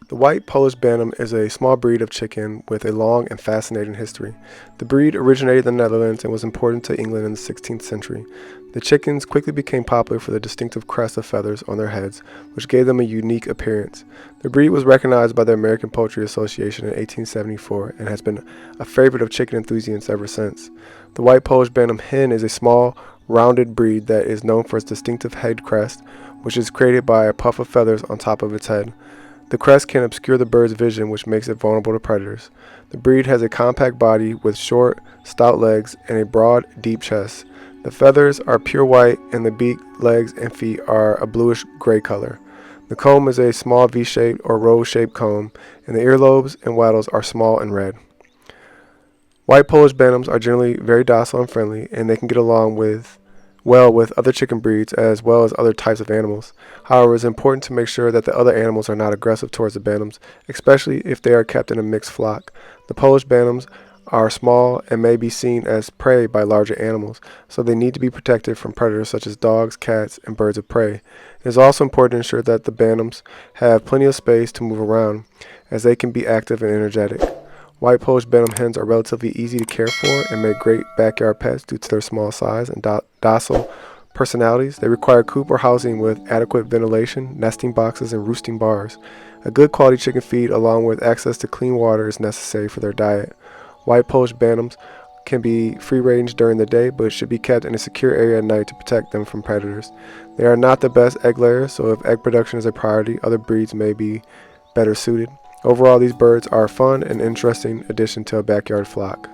The white Polish Bantam is a small breed of chicken with a long and fascinating history. The breed originated in the Netherlands and was imported to England in the 16th century. The chickens quickly became popular for the distinctive crest of feathers on their heads, which gave them a unique appearance. The breed was recognized by the American Poultry Association in 1874 and has been a favorite of chicken enthusiasts ever since. The white Polish Bantam hen is a small, rounded breed that is known for its distinctive head crest, which is created by a puff of feathers on top of its head. The crest can obscure the bird's vision, which makes it vulnerable to predators. The breed has a compact body with short, stout legs and a broad, deep chest. The feathers are pure white, and the beak, legs, and feet are a bluish-gray color. The comb is a small V-shaped or rose-shaped comb, and the earlobes and wattles are small and red. White Polish Bantams are generally very docile and friendly, and they can get along well with other chicken breeds as well as other types of animals. However, it is important to make sure that the other animals are not aggressive towards the bantams, especially if they are kept in a mixed flock. The Polish bantams are small and may be seen as prey by larger animals, so they need to be protected from predators such as dogs, cats, and birds of prey. It is also important to ensure that the bantams have plenty of space to move around, as they can be active and energetic. White Polish Bantam hens are relatively easy to care for and make great backyard pets due to their small size and docile personalities. They require coop or housing with adequate ventilation, nesting boxes, and roosting bars. A good quality chicken feed along with access to clean water is necessary for their diet. White Polish Bantams can be free range during the day, but should be kept in a secure area at night to protect them from predators. They are not the best egg layers, so if egg production is a priority, other breeds may be better suited. Overall, these birds are a fun and interesting addition to a backyard flock.